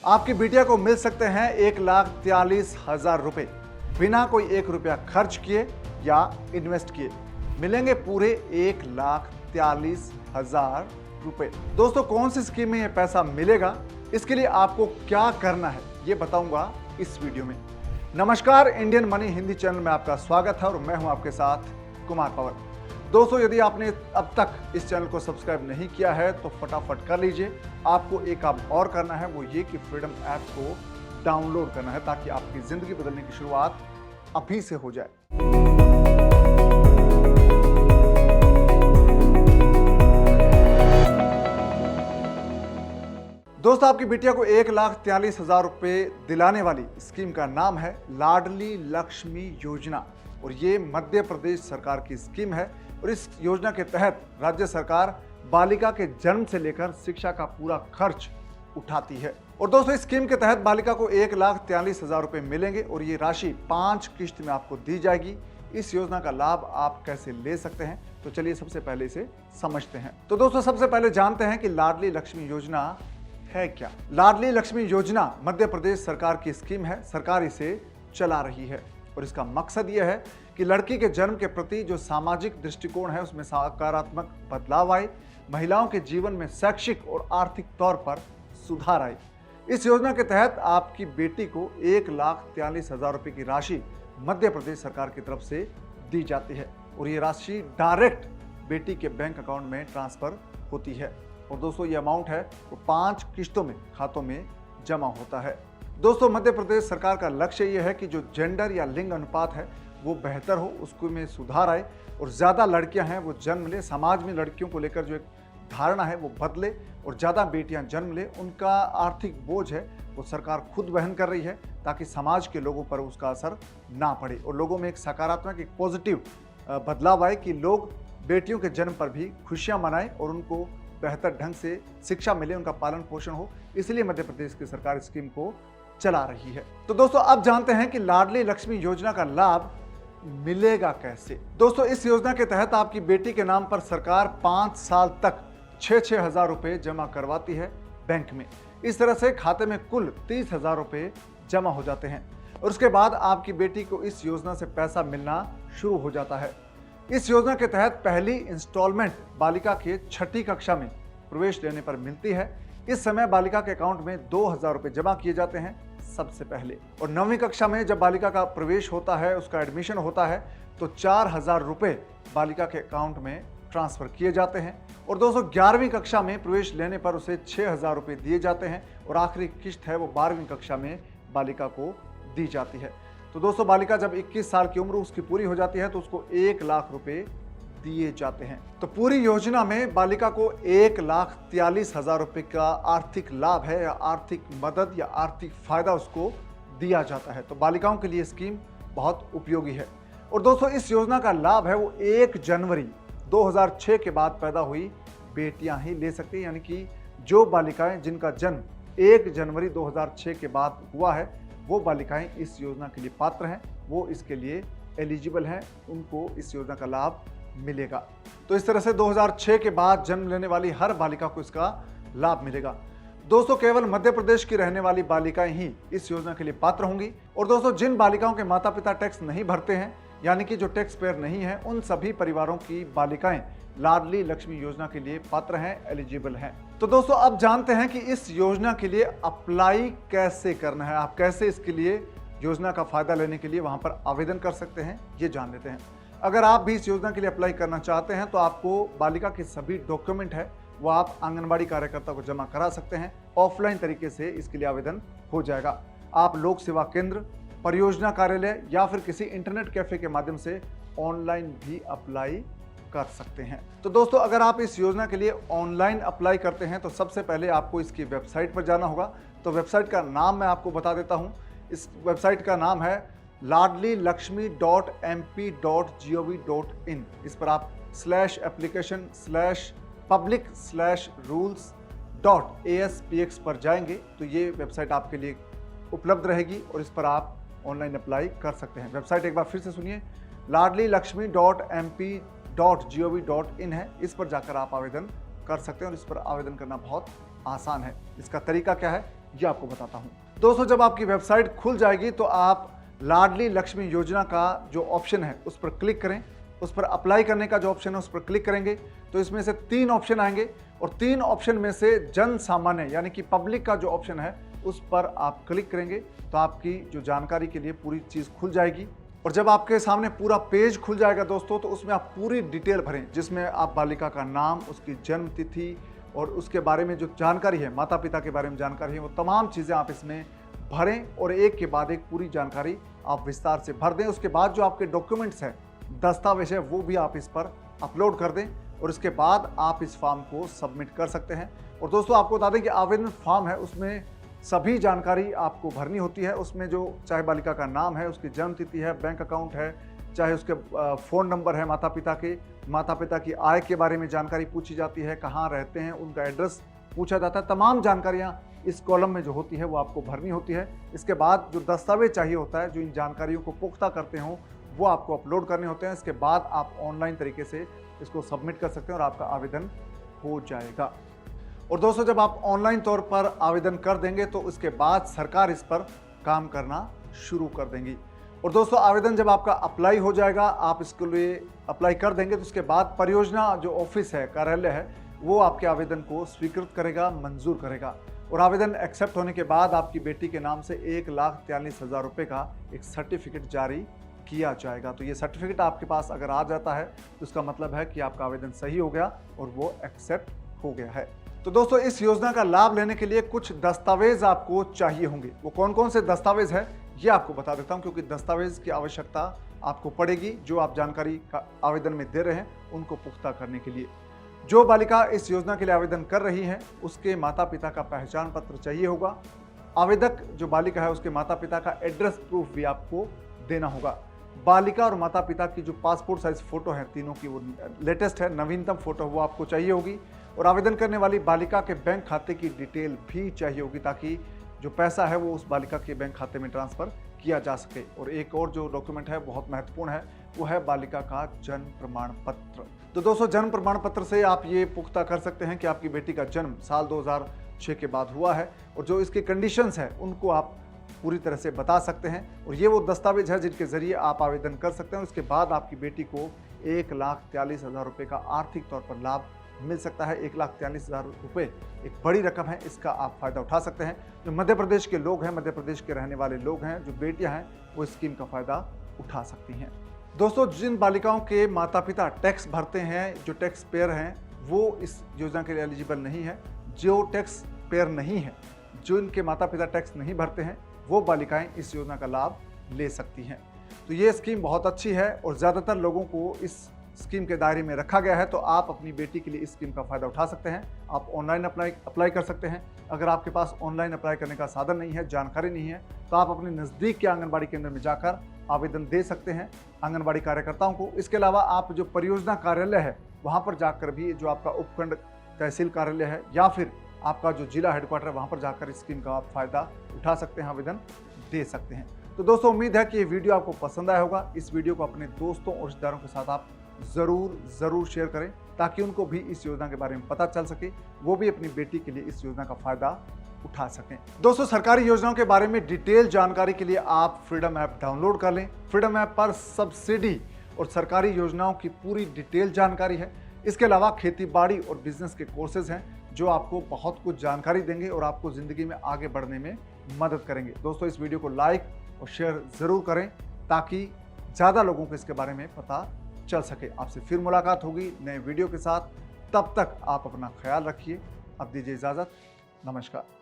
आपकी बिटिया को मिल सकते हैं 1,43,000 रुपए बिना कोई 1 रुपया खर्च किए या इन्वेस्ट किए। मिलेंगे पूरे 1,43,000 रुपए। दोस्तों, कौन सी स्कीम में यह पैसा मिलेगा, इसके लिए आपको क्या करना है ये बताऊंगा इस वीडियो में। नमस्कार, इंडियन मनी हिंदी चैनल में आपका स्वागत है और मैं हूं आपके साथ कुमार पवन। दोस्तों, यदि आपने अब तक इस चैनल को सब्सक्राइब नहीं किया है तो फटाफट कर लीजिए। आपको एक काम और करना है, वो ये कि फ्रीडम ऐप को डाउनलोड करना है ताकि आपकी जिंदगी बदलने की शुरुआत अभी से हो जाए। दोस्तों, आपकी बिटिया को 1,43,000 रुपए दिलाने वाली स्कीम का नाम है लाडली लक्ष्मी योजना और ये मध्य प्रदेश सरकार की स्कीम है। और इस योजना के तहत राज्य सरकार बालिका के जन्म से लेकर शिक्षा का पूरा खर्च उठाती है। और दोस्तों, इस स्कीम के तहत बालिका को 1,43,000 रुपए मिलेंगे और ये राशि 5 किश्त में आपको दी जाएगी। इस योजना का लाभ आप कैसे ले सकते हैं, तो चलिए सबसे पहले इसे समझते हैं। तो दोस्तों, सबसे पहले जानते हैं कि लाडली लक्ष्मी योजना है क्या। लाडली लक्ष्मी योजना मध्य प्रदेश सरकार की स्कीम है। सरकार इसे चला रही है और इसका मकसद यह है कि लड़की के जन्म के प्रति जो सामाजिक दृष्टिकोण है उसमें सकारात्मक बदलाव आए, महिलाओं के जीवन में शैक्षिक और आर्थिक तौर पर सुधार आए। इस योजना के तहत आपकी बेटी को 1,43,000 रुपए की राशि मध्य प्रदेश सरकार की तरफ से दी जाती है और ये राशि डायरेक्ट बेटी के बैंक अकाउंट में ट्रांसफर होती है। और दोस्तों, ये अमाउंट है वो 5 किश्तों में खातों में जमा होता है। दोस्तों, मध्य प्रदेश सरकार का लक्ष्य ये है कि जो जेंडर या लिंग अनुपात है वो बेहतर हो, उसको में सुधार आए और ज़्यादा लड़कियां हैं वो जन्म ले। समाज में लड़कियों को लेकर जो एक धारणा है वो बदले और ज़्यादा बेटियां जन्म ले। उनका आर्थिक बोझ है वो सरकार खुद वहन कर रही है ताकि समाज के लोगों पर उसका असर ना पड़े और लोगों में एक सकारात्मक, एक पॉजिटिव बदलाव आए कि लोग बेटियों के जन्म पर भी खुशियाँ मनाएं और उनको बेहतर ढंग से शिक्षा मिले, उनका पालन पोषण हो। इसलिए मध्य प्रदेश की सरकार इस स्कीम को चला रही है। तो दोस्तों, अब जानते हैं कि लाडली लक्ष्मी योजना का लाभ मिलेगा कैसे। दोस्तों, इस योजना के तहत आपकी बेटी के नाम पर सरकार 5 साल तक 6-6 हजार रुपए जमा करवाती है बैंक में। इस तरह से खाते में कुल 30,000 रुपए जमा हो जाते हैं और उसके बाद आपकी बेटी को इस योजना से पैसा मिलना शुरू हो जाता है। इस योजना के तहत पहली इंस्टॉलमेंट बालिका के 6ठी कक्षा में प्रवेश लेने पर मिलती है। इस समय बालिका के अकाउंट में 2,000 रुपए जमा किए जाते हैं सबसे पहले। और 9वीं कक्षा में जब बालिका का प्रवेश होता है, उसका एडमिशन होता है, तो 4,000 रुपए बालिका के अकाउंट में ट्रांसफर किए जाते हैं। और दोस्तों, 11वीं कक्षा में प्रवेश लेने पर उसे 6,000 रुपए दिए जाते हैं और आखिरी किश्त है वो 12वीं कक्षा में बालिका को दी जाती है। तो दोस्तों, बालिका जब 21 साल की उम्र उसकी पूरी हो जाती है तो उसको 1 लाख रुपए दिए जाते हैं। तो पूरी योजना में बालिका को 1,43,000 रुपए का आर्थिक लाभ है या आर्थिक मदद या आर्थिक फायदा उसको दिया जाता है। तो बालिकाओं के लिए स्कीम बहुत उपयोगी है। और दोस्तों, इस योजना का लाभ है वो 1 जनवरी 2006 के बाद पैदा हुई बेटियां ही ले सकती हैं। यानी कि जो बालिकाएं जिनका जन्म 1 जनवरी 2006 के बाद हुआ है वो बालिकाएं इस योजना के लिए पात्र हैं, वो इसके लिए एलिजिबल हैं, उनको इस योजना का लाभ मिलेगा। तो इस तरह से 2006 के बाद जन्म लेने वाली हर बालिका को इसका लाभ मिलेगा। दोस्तों, केवल मध्य प्रदेश की रहने वाली बालिकाएं ही इस योजना के लिए पात्र होंगी। और दोस्तों, जिन बालिकाओं के माता पिता टैक्स नहीं भरते हैं, यानी कि जो टैक्स पेयर नहीं है, उन सभी परिवारों की बालिकाएं लाडली लक्ष्मी योजना के लिए पात्र हैं, एलिजिबल हैं। तो दोस्तों, अब जानते हैं कि इस योजना के लिए अप्लाई कैसे करना है। आप कैसे इसके लिए योजना का फायदा लेने के लिए वहां पर आवेदन कर सकते हैं, ये जान लेते हैं। अगर आप भी इस योजना के लिए अप्लाई करना चाहते हैं तो आपको बालिका के सभी डॉक्यूमेंट है वो आप आंगनबाड़ी कार्यकर्ता को जमा करा सकते हैं। ऑफलाइन तरीके से इसके लिए आवेदन हो जाएगा। आप लोक सेवा केंद्र, परियोजना कार्यालय या फिर किसी इंटरनेट कैफे के माध्यम से ऑनलाइन भी अप्लाई कर सकते हैं। तो दोस्तों, अगर आप इस योजना के लिए ऑनलाइन अप्लाई करते हैं तो सबसे पहले आपको इसकी वेबसाइट पर जाना होगा। तो वेबसाइट का नाम मैं आपको बता देता हूं। इस वेबसाइट का नाम है ladlilakshmi.mp.gov.in। इस पर आप /application/public/rules.aspx पर जाएंगे तो ये वेबसाइट आपके लिए उपलब्ध रहेगी और इस पर आप ऑनलाइन अप्लाई कर सकते हैं। वेबसाइट एक बार फिर से सुनिए, ladlilakshmi.mp.gov.in है। इस पर जाकर आप आवेदन कर सकते हैं और इस पर आवेदन करना बहुत आसान है। इसका तरीका क्या है ये आपको बताता हूँ। दोस्तों, जब आपकी वेबसाइट खुल जाएगी तो आप लाडली लक्ष्मी योजना का जो ऑप्शन है उस पर क्लिक करें। उस पर अप्लाई करने का जो ऑप्शन है उस पर क्लिक करेंगे तो इसमें से 3 ऑप्शन आएंगे और 3 ऑप्शन में से जन सामान्य यानी कि पब्लिक का जो ऑप्शन है उस पर आप क्लिक करेंगे तो आपकी जो जानकारी के लिए पूरी चीज़ खुल जाएगी। और जब आपके सामने पूरा पेज खुल जाएगा दोस्तों, तो उसमें आप पूरी डिटेल भरें, जिसमें आप बालिका का नाम, उसकी जन्म तिथि और उसके बारे में जो जानकारी है, माता पिता के बारे में जानकारी है, वो तमाम चीज़ें आप इसमें भरें और एक के बाद एक पूरी जानकारी आप विस्तार से भर दें। उसके बाद जो आपके डॉक्यूमेंट्स हैं, दस्तावेज है, वो भी आप इस पर अपलोड कर दें और इसके बाद आप इस फॉर्म को सबमिट कर सकते हैं। और दोस्तों, आपको बता दें कि आवेदन फॉर्म है, उसमें सभी जानकारी आपको भरनी होती है। उसमें जो चाहे बालिका का नाम है, उसकी जन्म तिथि है, बैंक अकाउंट है, चाहे उसके फ़ोन नंबर है, माता पिता की आय के बारे में जानकारी पूछी जाती है, कहाँ रहते हैं, उनका एड्रेस पूछा जाता है। तमाम जानकारियाँ इस कॉलम में जो होती है वो आपको भरनी होती है। इसके बाद जो दस्तावेज चाहिए होता है, जो इन जानकारियों को पुख्ता करते हों, वो आपको अपलोड करने होते हैं। इसके बाद आप ऑनलाइन तरीके से इसको सबमिट कर सकते हैं और आपका आवेदन हो जाएगा। और दोस्तों, जब आप ऑनलाइन तौर पर आवेदन कर देंगे तो उसके बाद सरकार इस पर काम करना शुरू कर देंगी। और दोस्तों, आवेदन जब आपका अप्लाई हो जाएगा, आप इसके लिए अप्लाई कर देंगे तो उसके बाद परियोजना जो ऑफिस है, कार्यालय है, वो आपके आवेदन को स्वीकृत करेगा, मंजूर करेगा। और आवेदन एक्सेप्ट होने के बाद आपकी बेटी के नाम से 1,43,000 रुपये का एक सर्टिफिकेट जारी किया जाएगा। तो ये सर्टिफिकेट आपके पास अगर आ जाता है तो इसका मतलब है कि आपका आवेदन सही हो गया और वो एक्सेप्ट हो गया है। तो दोस्तों, इस योजना का लाभ लेने के लिए कुछ दस्तावेज आपको चाहिए होंगे। वो कौन कौन से दस्तावेज है ये आपको बता देता हूं, क्योंकि दस्तावेज की आवश्यकता आपको पड़ेगी जो आप जानकारी का आवेदन में दे रहे हैं उनको पुख्ता करने के लिए। जो बालिका इस योजना के लिए आवेदन कर रही है उसके माता पिता का पहचान पत्र चाहिए होगा। आवेदक जो बालिका है उसके माता पिता का एड्रेस प्रूफ भी आपको देना होगा। बालिका और माता पिता की जो पासपोर्ट साइज फोटो है, तीनों की वो लेटेस्ट है, नवीनतम फोटो, वो आपको चाहिए होगी। और आवेदन करने वाली बालिका के बैंक खाते की डिटेल भी चाहिए होगी ताकि जो पैसा है वो उस बालिका के बैंक खाते में ट्रांसफ़र किया जा सके। और एक और जो डॉक्यूमेंट है बहुत महत्वपूर्ण है, वो है बालिका का जन्म प्रमाण पत्र। तो दोस्तों, जन्म प्रमाण पत्र से आप ये पुख्ता कर सकते हैं कि आपकी बेटी का जन्म साल 2006 के बाद हुआ है और जो इसके कंडीशंस हैं उनको आप पूरी तरह से बता सकते हैं। और ये वो दस्तावेज है जिनके जरिए आप आवेदन कर सकते हैं। उसके बाद आपकी बेटी को 1,43,000 रुपये का आर्थिक तौर पर लाभ मिल सकता है। 1,43,000 रुपये एक बड़ी रकम है, इसका आप फ़ायदा उठा सकते हैं। जो मध्य प्रदेश के लोग हैं, मध्य प्रदेश के रहने वाले लोग हैं, जो बेटियां हैं, वो इस स्कीम का फ़ायदा उठा सकती हैं। दोस्तों, जिन बालिकाओं के माता पिता टैक्स भरते हैं, जो टैक्स पेयर हैं, वो इस योजना के लिए एलिजिबल नहीं है। जो टैक्स पेयर नहीं है, जो इनके माता पिता टैक्स नहीं भरते हैं, वो बालिकाएं इस योजना का लाभ ले सकती हैं। तो ये स्कीम बहुत अच्छी है और ज़्यादातर लोगों को इस स्कीम के दायरे में रखा गया है। तो आप अपनी बेटी के लिए इस स्कीम का फ़ायदा उठा सकते हैं। आप ऑनलाइन अप्लाई कर सकते हैं। अगर आपके पास ऑनलाइन अप्लाई करने का साधन नहीं है, जानकारी नहीं है, तो आप अपने नज़दीक के आंगनबाड़ी केंद्र में जाकर आवेदन दे सकते हैं आंगनबाड़ी कार्यकर्ताओं को। इसके अलावा आप जो परियोजना कार्यालय है वहाँ पर जाकर भी, जो आपका उपखंड तहसील कार्यालय है या फिर आपका जो जिला हेडक्वार्टर है, वहाँ पर जाकर इस स्कीम का आप फ़ायदा उठा सकते हैं, आवेदन दे सकते हैं। तो दोस्तों, उम्मीद है कि ये वीडियो आपको पसंद आया होगा। इस वीडियो को अपने दोस्तों और रिश्तेदारों के साथ आप ज़रूर शेयर करें ताकि उनको भी इस योजना के बारे में पता चल सके, वो भी अपनी बेटी के लिए इस योजना का फ़ायदा उठा सकें। दोस्तों, सरकारी योजनाओं के बारे में डिटेल जानकारी के लिए आप फ्रीडम ऐप डाउनलोड कर लें। फ्रीडम ऐप पर सब्सिडी और सरकारी योजनाओं की पूरी डिटेल जानकारी है। इसके अलावा खेती बाड़ी और बिजनेस के कोर्सेज हैं जो आपको बहुत कुछ जानकारी देंगे और आपको ज़िंदगी में आगे बढ़ने में मदद करेंगे। दोस्तों, इस वीडियो को लाइक और शेयर ज़रूर करें ताकि ज़्यादा लोगों को इसके बारे में पता चल सके। आपसे फिर मुलाकात होगी नए वीडियो के साथ। तब तक आप अपना ख्याल रखिए। अब दीजिए इजाज़त। नमस्कार।